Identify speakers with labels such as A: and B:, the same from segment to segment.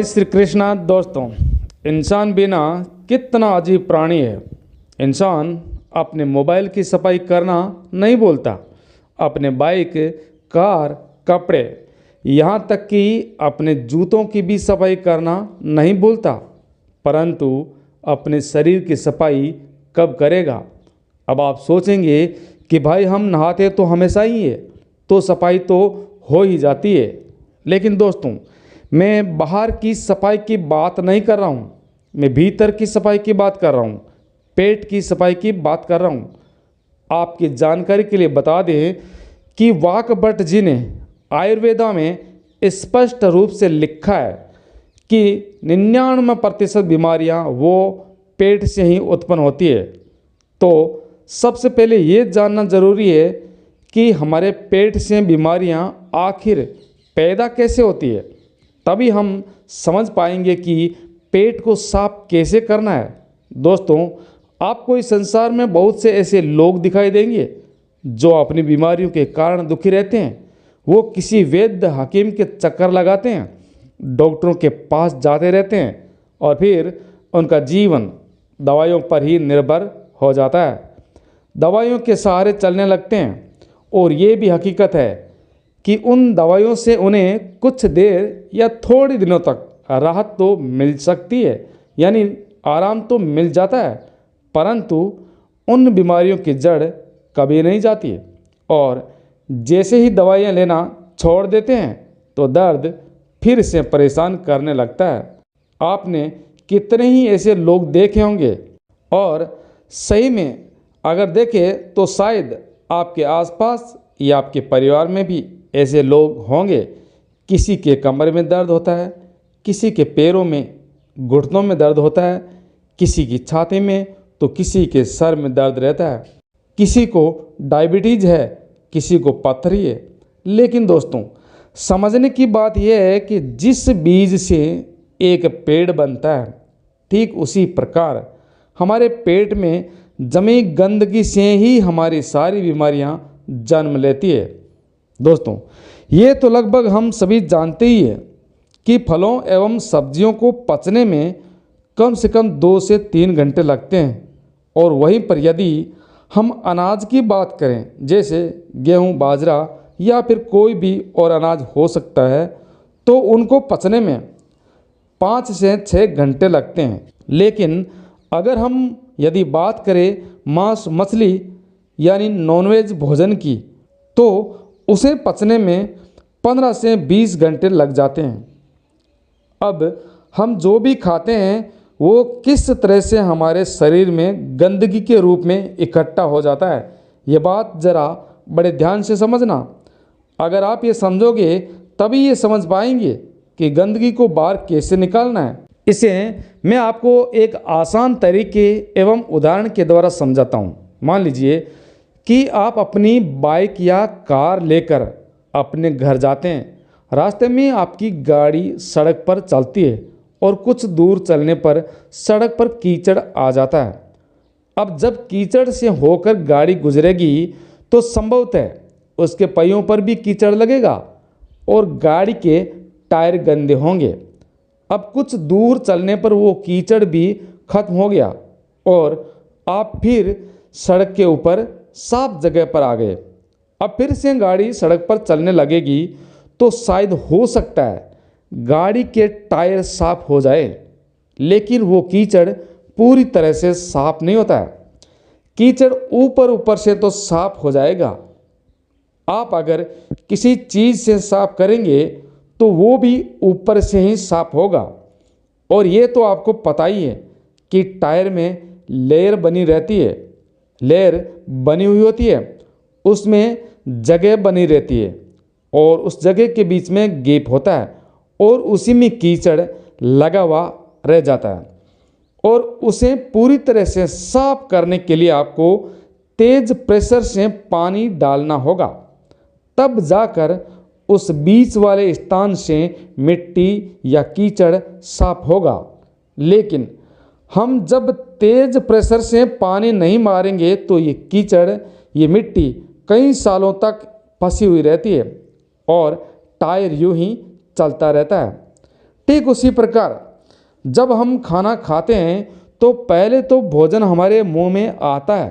A: श्री कृष्णा। दोस्तों, इंसान बिना कितना अजीब प्राणी है। इंसान अपने मोबाइल की सफाई करना नहीं बोलता, अपने बाइक, कार, कपड़े, यहाँ तक कि अपने जूतों की भी सफाई करना नहीं भूलता, परंतु अपने शरीर की सफाई कब करेगा। अब आप सोचेंगे कि भाई हम नहाते तो हमेशा ही है, तो सफाई तो हो ही जाती है। लेकिन दोस्तों, मैं बाहर की सफाई की बात नहीं कर रहा हूँ, मैं भीतर की सफाई की बात कर रहा हूँ, पेट की सफाई की बात कर रहा हूँ। आपकी जानकारी के लिए बता दें कि वाकभट जी ने आयुर्वेदा में स्पष्ट रूप से लिखा है कि 99% बीमारियाँ वो पेट से ही उत्पन्न होती है। तो सबसे पहले ये जानना ज़रूरी है कि हमारे पेट से बीमारियाँ आखिर पैदा कैसे होती है, तभी हम समझ पाएंगे कि पेट को साफ कैसे करना है। दोस्तों, आपको इस संसार में बहुत से ऐसे लोग दिखाई देंगे जो अपनी बीमारियों के कारण दुखी रहते हैं। वो किसी वैद्य हकीम के चक्कर लगाते हैं, डॉक्टरों के पास जाते रहते हैं और फिर उनका जीवन दवाइयों पर ही निर्भर हो जाता है। दवाइयों के सहारे चलने लगते हैं और ये भी हकीकत है कि उन दवाइयों से उन्हें कुछ देर या थोड़े दिनों तक राहत तो मिल सकती है, यानी आराम तो मिल जाता है, परंतु उन बीमारियों की जड़ कभी नहीं जाती है। और जैसे ही दवाइयाँ लेना छोड़ देते हैं तो दर्द फिर से परेशान करने लगता है। आपने कितने ही ऐसे लोग देखे होंगे, और सही में अगर देखें तो शायद आपके आसपास या आपके परिवार में भी ऐसे लोग होंगे। किसी के कमर में दर्द होता है, किसी के पैरों में, घुटनों में दर्द होता है, किसी की छाती में, तो किसी के सर में दर्द रहता है, किसी को डायबिटीज़ है, किसी को पथरी है। लेकिन दोस्तों, समझने की बात यह है कि जिस बीज से एक पेड़ बनता है, ठीक उसी प्रकार हमारे पेट में जमी गंदगी से ही हमारी सारी बीमारियां जन्म लेती है। दोस्तों, ये तो लगभग हम सभी जानते ही है कि फलों एवं सब्जियों को पचने में कम से कम 2 से 3 घंटे लगते हैं। और वहीं पर यदि हम अनाज की बात करें, जैसे गेहूं, बाजरा या फिर कोई भी और अनाज हो सकता है, तो उनको पचने में 5 से 6 घंटे लगते हैं। लेकिन अगर हम यदि बात करें मांस, मछली यानी नॉनवेज भोजन की, तो उसे पचने में 15 से 20 घंटे लग जाते हैं। अब हम जो भी खाते हैं वो किस तरह से हमारे शरीर में गंदगी के रूप में इकट्ठा हो जाता है, ये बात ज़रा बड़े ध्यान से समझना। अगर आप ये समझोगे तभी ये समझ पाएंगे कि गंदगी को बाहर कैसे निकालना है। इसे मैं आपको एक आसान तरीके एवं उदाहरण के द्वारा समझाता हूँ। मान लीजिए कि आप अपनी बाइक या कार लेकर अपने घर जाते हैं। रास्ते में आपकी गाड़ी सड़क पर चलती है और कुछ दूर चलने पर सड़क पर कीचड़ आ जाता है। अब जब कीचड़ से होकर गाड़ी गुजरेगी तो संभवतः उसके पहियों पर भी कीचड़ लगेगा और गाड़ी के टायर गंदे होंगे। अब कुछ दूर चलने पर वो कीचड़ भी खत्म हो गया और आप फिर सड़क के ऊपर साफ जगह पर आ गए। अब फिर से गाड़ी सड़क पर चलने लगेगी तो शायद हो सकता है गाड़ी के टायर साफ हो जाए, लेकिन वो कीचड़ पूरी तरह से साफ नहीं होता है। कीचड़ ऊपर ऊपर से तो साफ हो जाएगा, आप अगर किसी चीज़ से साफ करेंगे तो वो भी ऊपर से ही साफ होगा। और ये तो आपको पता ही है कि टायर में लेयर बनी रहती है, लेयर बनी हुई होती है, उसमें जगह बनी रहती है और उस जगह के बीच में गैप होता है और उसी में कीचड़ लगा हुआ रह जाता है। और उसे पूरी तरह से साफ करने के लिए आपको तेज प्रेशर से पानी डालना होगा, तब जाकर उस बीच वाले स्थान से मिट्टी या कीचड़ साफ होगा। लेकिन हम जब तेज प्रेशर से पानी नहीं मारेंगे तो ये कीचड़, ये मिट्टी कई सालों तक फंसी हुई रहती है और टायर यूं ही चलता रहता है। ठीक उसी प्रकार जब हम खाना खाते हैं तो पहले तो भोजन हमारे मुंह में आता है,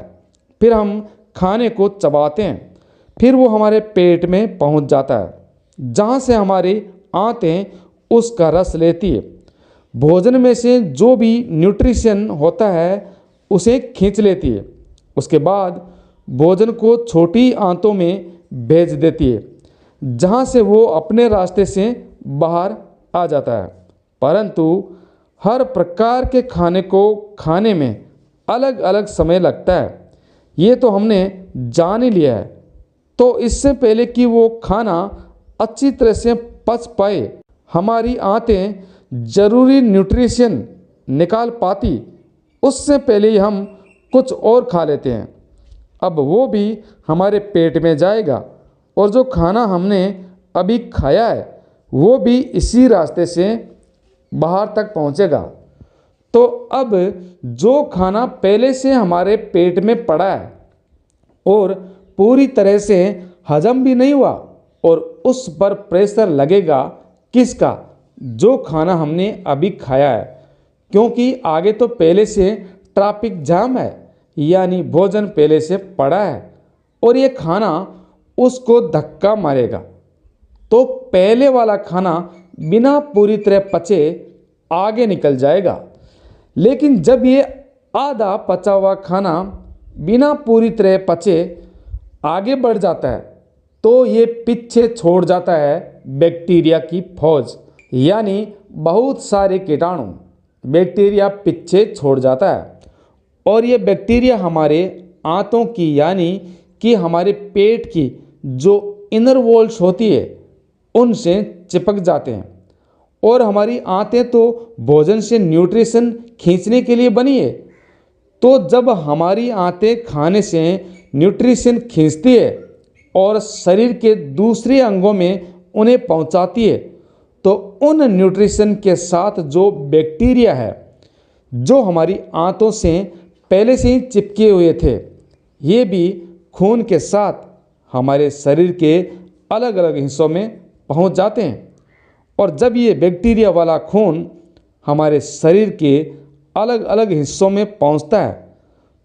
A: फिर हम खाने को चबाते हैं, फिर वो हमारे पेट में पहुंच जाता है, जहां से हमारी आंतें उसका रस लेती है। भोजन में से जो भी न्यूट्रिशन होता है उसे खींच लेती है। उसके बाद भोजन को छोटी आंतों में भेज देती है, जहां से वो अपने रास्ते से बाहर आ जाता है। परंतु हर प्रकार के खाने को खाने में अलग अलग समय लगता है, ये तो हमने जान ही लिया है। तो इससे पहले कि वो खाना अच्छी तरह से पच पाए, हमारी आंतें जरूरी न्यूट्रिशन निकाल पाती, उससे पहले ही हम कुछ और खा लेते हैं। अब वो भी हमारे पेट में जाएगा और जो खाना हमने अभी खाया है वो भी इसी रास्ते से बाहर तक पहुंचेगा। तो अब जो खाना पहले से हमारे पेट में पड़ा है और पूरी तरह से हजम भी नहीं हुआ, और उस पर प्रेशर लगेगा किसका? जो खाना हमने अभी खाया है, क्योंकि आगे तो पहले से ट्रैफिक जाम है, यानी भोजन पहले से पड़ा है और ये खाना उसको धक्का मारेगा। तो पहले वाला खाना बिना पूरी तरह पचे आगे निकल जाएगा। लेकिन जब ये आधा पचा हुआ खाना बिना पूरी तरह पचे आगे बढ़ जाता है तो ये पीछे छोड़ जाता है बैक्टीरिया की फौज, यानी बहुत सारे कीटाणु बैक्टीरिया पीछे छोड़ जाता है। और ये बैक्टीरिया हमारे आंतों की यानी कि हमारे पेट की जो इनर वॉल्स होती है उनसे चिपक जाते हैं। और हमारी आंतें तो भोजन से न्यूट्रिशन खींचने के लिए बनी है, तो जब हमारी आंतें खाने से न्यूट्रिशन खींचती है और शरीर के दूसरे अंगों में उन्हें पहुंचाती है, तो उन न्यूट्रिशन के साथ जो बैक्टीरिया है जो हमारी आंतों से पहले से ही चिपके हुए थे, ये भी खून के साथ हमारे शरीर के अलग अलग हिस्सों में पहुंच जाते हैं। और जब ये बैक्टीरिया वाला खून हमारे शरीर के अलग अलग हिस्सों में पहुंचता है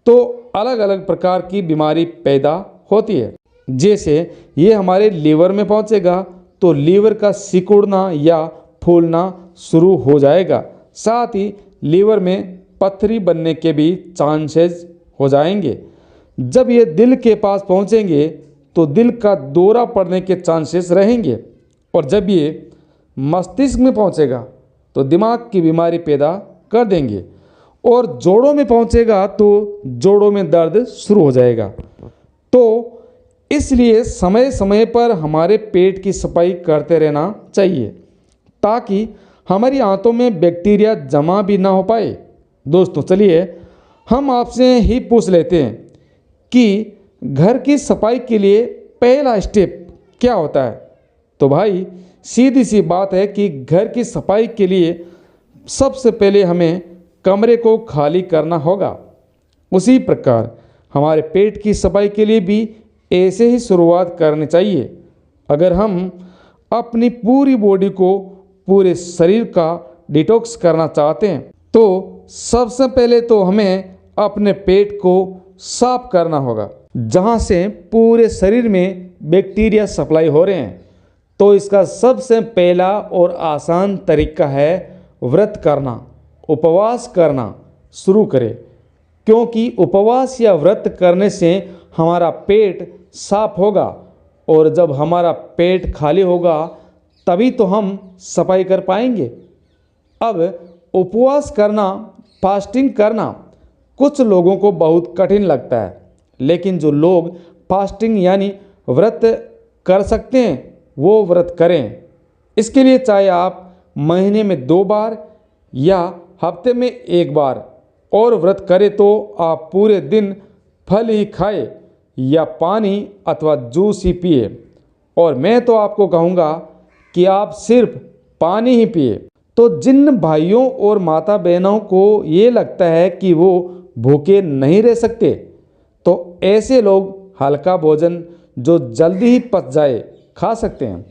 A: तो अलग अलग प्रकार की बीमारी पैदा होती है। जैसे ये हमारे लीवर में पहुंचेगा तो लीवर का सिकुड़ना या फूलना शुरू हो जाएगा, साथ ही लीवर में पथरी बनने के भी चांसेस हो जाएंगे। जब ये दिल के पास पहुंचेंगे तो दिल का दौरा पड़ने के चांसेस रहेंगे, और जब ये मस्तिष्क में पहुंचेगा तो दिमाग की बीमारी पैदा कर देंगे, और जोड़ों में पहुंचेगा तो जोड़ों में दर्द शुरू हो जाएगा। तो इसलिए समय समय पर हमारे पेट की सफाई करते रहना चाहिए ताकि हमारी आंतों में बैक्टीरिया जमा भी ना हो पाए। दोस्तों चलिए हम आपसे ही पूछ लेते हैं कि घर की सफाई के लिए पहला स्टेप क्या होता है। तो भाई सीधी सी बात है कि घर की सफाई के लिए सबसे पहले हमें कमरे को खाली करना होगा। उसी प्रकार हमारे पेट की सफाई के लिए भी ऐसे ही शुरुआत करनी चाहिए। अगर हम अपनी पूरी बॉडी को, पूरे शरीर का डिटॉक्स करना चाहते हैं तो सबसे पहले तो हमें अपने पेट को साफ करना होगा, जहां से पूरे शरीर में बैक्टीरिया सप्लाई हो रहे हैं। तो इसका सबसे पहला और आसान तरीका है व्रत करना, उपवास करना शुरू करें, क्योंकि उपवास या व्रत करने से हमारा पेट साफ होगा, और जब हमारा पेट खाली होगा तभी तो हम सफाई कर पाएंगे। अब उपवास करना, फास्टिंग करना कुछ लोगों को बहुत कठिन लगता है, लेकिन जो लोग फास्टिंग यानी व्रत कर सकते हैं वो व्रत करें। इसके लिए चाहे आप महीने में 2 बार या हफ्ते में 1 बार और व्रत करें तो आप पूरे दिन फल ही खाए या पानी अथवा जूस ही पिए। और मैं तो आपको कहूँगा कि आप सिर्फ पानी ही पिए। तो जिन भाइयों और माता बहनों को ये लगता है कि वो भूखे नहीं रह सकते, तो ऐसे लोग हल्का भोजन जो जल्दी ही पच जाए खा सकते हैं।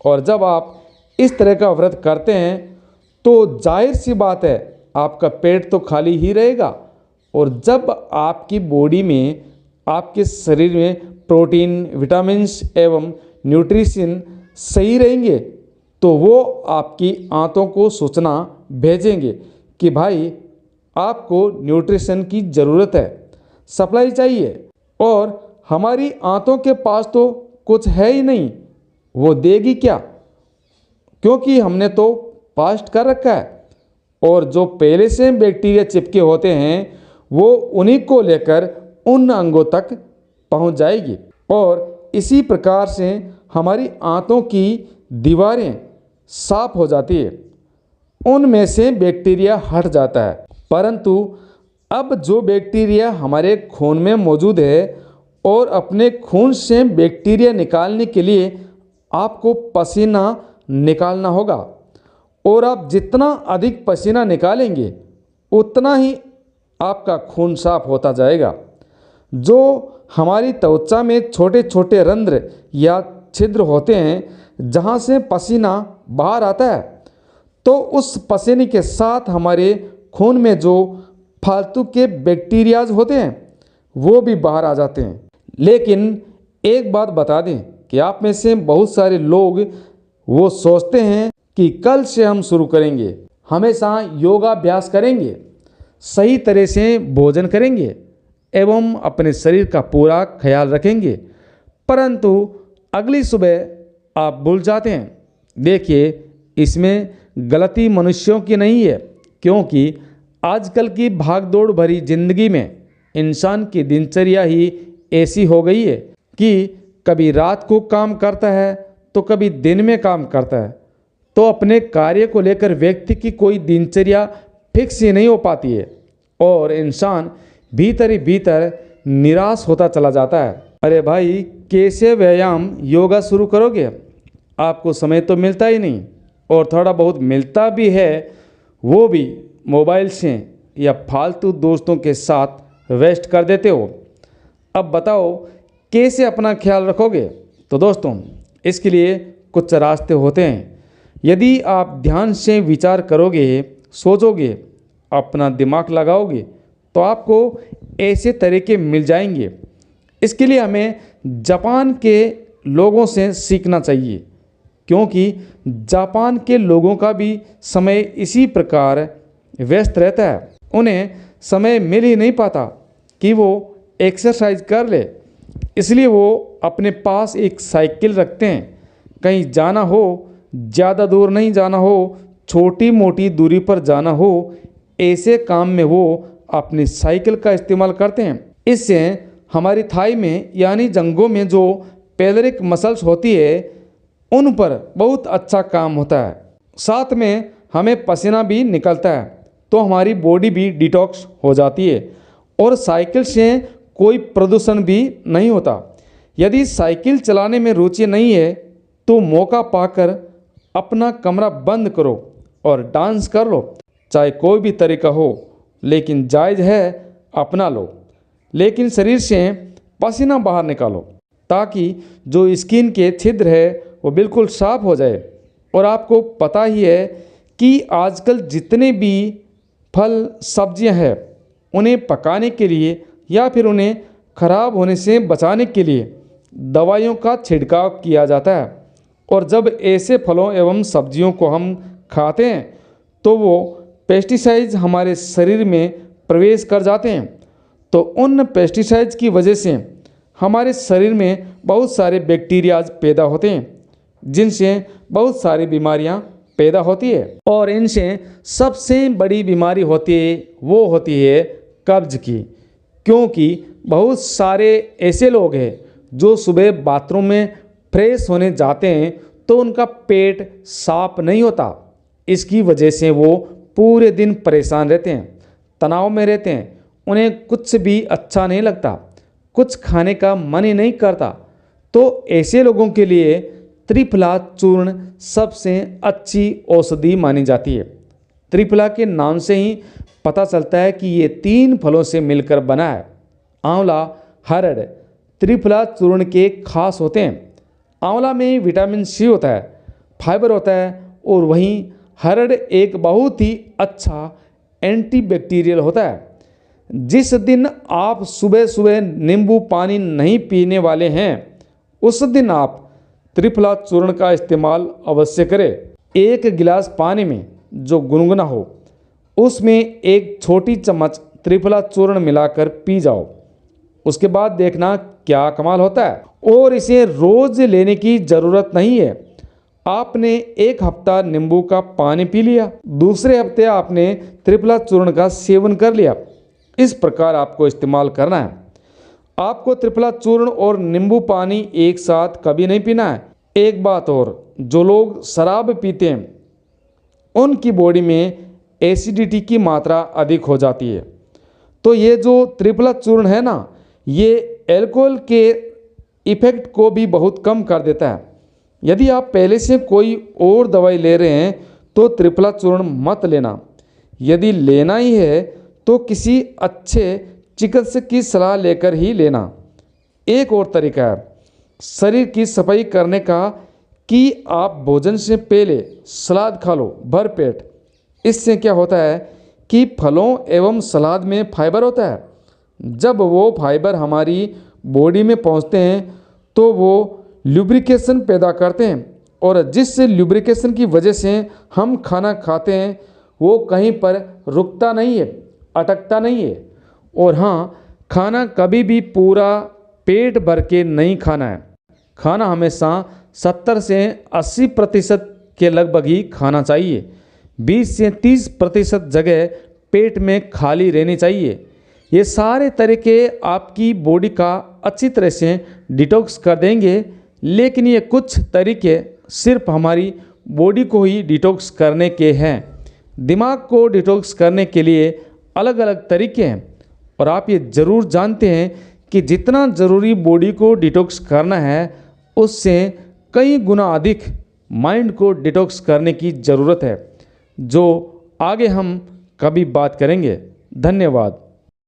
A: और जब आप इस तरह का व्रत करते हैं तो जाहिर सी बात है आपका पेट तो खाली ही रहेगा। और जब आपकी बॉडी में, आपके शरीर में प्रोटीन, विटामिन्स एवं न्यूट्रिशन सही रहेंगे तो वो आपकी आंतों को सूचना भेजेंगे कि भाई आपको न्यूट्रिशन की ज़रूरत है, सप्लाई चाहिए। और हमारी आंतों के पास तो कुछ है ही नहीं, वो देगी क्या, क्योंकि हमने तो फास्ट कर रखा है। और जो पहले से बैक्टीरिया चिपके होते हैं वो उन्हीं को लेकर उन अंगों तक पहुंच जाएगी। और इसी प्रकार से हमारी आंतों की दीवारें साफ हो जाती है, उनमें से बैक्टीरिया हट जाता है। परंतु अब जो बैक्टीरिया हमारे खून में मौजूद है और अपने खून से बैक्टीरिया निकालने के लिए आपको पसीना निकालना होगा। और आप जितना अधिक पसीना निकालेंगे उतना ही आपका खून साफ होता जाएगा। जो हमारी त्वचा में छोटे छोटे रंध्र या छिद्र होते हैं जहाँ से पसीना बाहर आता है, तो उस पसीने के साथ हमारे खून में जो फालतू के बैक्टीरियाज होते हैं वो भी बाहर आ जाते हैं। लेकिन एक बात बता दें कि आप में से बहुत सारे लोग वो सोचते हैं कि कल से हम शुरू करेंगे, हमेशा योगाभ्यास करेंगे, सही तरह से भोजन करेंगे एवं अपने शरीर का पूरा ख्याल रखेंगे, परंतु अगली सुबह आप भूल जाते हैं। देखिए, इसमें गलती मनुष्यों की नहीं है, क्योंकि आजकल की भागदौड़ भरी जिंदगी में इंसान की दिनचर्या ही ऐसी हो गई है कि कभी रात को काम करता है तो कभी दिन में काम करता है। तो अपने कार्य को लेकर व्यक्ति की कोई दिनचर्या फिक्स ही नहीं हो पाती है और इंसान भीतर ही भीतर निराश होता चला जाता है। अरे भाई, कैसे व्यायाम योगा शुरू करोगे? आपको समय तो मिलता ही नहीं, और थोड़ा बहुत मिलता भी है वो भी मोबाइल से या फालतू दोस्तों के साथ वेस्ट कर देते हो। अब बताओ कैसे अपना ख्याल रखोगे? तो दोस्तों, इसके लिए कुछ रास्ते होते हैं। यदि आप ध्यान से विचार करोगे, सोचोगे, अपना दिमाग लगाओगे तो आपको ऐसे तरीके मिल जाएंगे। इसके लिए हमें जापान के लोगों से सीखना चाहिए, क्योंकि जापान के लोगों का भी समय इसी प्रकार व्यस्त रहता है। उन्हें समय मिल ही नहीं पाता कि वो एक्सरसाइज कर ले, इसलिए वो अपने पास एक साइकिल रखते हैं। कहीं जाना हो, ज़्यादा दूर नहीं जाना हो, छोटी मोटी दूरी पर जाना हो, ऐसे काम में वो अपनी साइकिल का इस्तेमाल करते हैं। इससे हमारी थाई में यानी जंघों में जो पेलरिक मसल्स होती है उन पर बहुत अच्छा काम होता है। साथ में हमें पसीना भी निकलता है तो हमारी बॉडी भी डिटॉक्स हो जाती है और साइकिल से कोई प्रदूषण भी नहीं होता। यदि साइकिल चलाने में रुचि नहीं है तो मौका पाकर अपना कमरा बंद करो और डांस कर लो। चाहे कोई भी तरीका हो, लेकिन जायज़ है अपना लो, लेकिन शरीर से पसीना बाहर निकालो ताकि जो स्किन के छिद्र है वो बिल्कुल साफ हो जाए। और आपको पता ही है कि आजकल जितने भी फल सब्जियां हैं उन्हें पकाने के लिए या फिर उन्हें खराब होने से बचाने के लिए दवाइयों का छिड़काव किया जाता है। और जब ऐसे फलों एवं सब्जियों को हम खाते हैं तो वो पेस्टिसाइड्स हमारे शरीर में प्रवेश कर जाते हैं। तो उन पेस्टिसाइड्स की वजह से हमारे शरीर में बहुत सारे बैक्टीरियाज पैदा होते हैं, जिनसे बहुत सारी बीमारियां पैदा होती है। और इनसे सबसे बड़ी बीमारी होती है वो होती है कब्ज की, क्योंकि बहुत सारे ऐसे लोग हैं जो सुबह बाथरूम में फ्रेश होने जाते हैं तो उनका पेट साफ नहीं होता। इसकी वजह से वो पूरे दिन परेशान रहते हैं, तनाव में रहते हैं, उन्हें कुछ भी अच्छा नहीं लगता, कुछ खाने का मन ही नहीं करता। तो ऐसे लोगों के लिए त्रिफला चूर्ण सबसे अच्छी औषधि मानी जाती है। त्रिफला के नाम से ही पता चलता है कि ये 3 फलों से मिलकर बना है। आंवला, हरड़ त्रिफला चूर्ण के खास होते हैं। आंवला में विटामिन सी होता है, फाइबर होता है, और वहीं हरड़ एक बहुत ही अच्छा एंटीबैक्टीरियल होता है। जिस दिन आप सुबह सुबह नींबू पानी नहीं पीने वाले हैं, उस दिन आप त्रिफला चूर्ण का इस्तेमाल अवश्य करें। एक गिलास पानी में जो गुनगुना हो, उसमें एक छोटी चम्मच त्रिफला चूर्ण मिलाकर पी जाओ। उसके बाद देखना क्या कमाल होता है। और इसे रोज लेने की ज़रूरत नहीं है। आपने एक हफ्ता नींबू का पानी पी लिया, दूसरे हफ्ते आपने त्रिफला चूर्ण का सेवन कर लिया। इस प्रकार आपको इस्तेमाल करना है। आपको त्रिफला चूर्ण और नींबू पानी एक साथ कभी नहीं पीना है। एक बात और, जो लोग शराब पीते हैं उनकी बॉडी में एसिडिटी की मात्रा अधिक हो जाती है। तो ये जो त्रिफला चूर्ण है ना, ये अल्कोहल के इफ़ेक्ट को भी बहुत कम कर देता है। यदि आप पहले से कोई और दवाई ले रहे हैं तो त्रिफला चूर्ण मत लेना। यदि लेना ही है तो किसी अच्छे चिकित्सक की सलाह लेकर ही लेना। एक और तरीका है शरीर की सफाई करने का कि आप भोजन से पहले सलाद खा लो भर पेट। इससे क्या होता है कि फलों एवं सलाद में फाइबर होता है। जब वो फाइबर हमारी बॉडी में पहुंचते हैं तो वो ल्यूब्रिकेशन पैदा करते हैं, और जिस ल्यूब्रिकेशन की वजह से हम खाना खाते हैं वो कहीं पर रुकता नहीं है, अटकता नहीं है। और हाँ, खाना कभी भी पूरा पेट भर के नहीं खाना है। खाना हमेशा 70 से 80% के लगभग ही खाना चाहिए। 20 से 30% जगह पेट में खाली रहनी चाहिए। ये सारे तरीके आपकी बॉडी का अच्छी तरह से डिटॉक्स कर देंगे। लेकिन ये कुछ तरीके सिर्फ हमारी बॉडी को ही डिटॉक्स करने के हैं। दिमाग को डिटॉक्स करने के लिए अलग अलग तरीके हैं। और आप ये ज़रूर जानते हैं कि जितना ज़रूरी बॉडी को डिटॉक्स करना है, उससे कई गुना अधिक माइंड को डिटॉक्स करने की ज़रूरत है, जो आगे हम कभी बात करेंगे। धन्यवाद।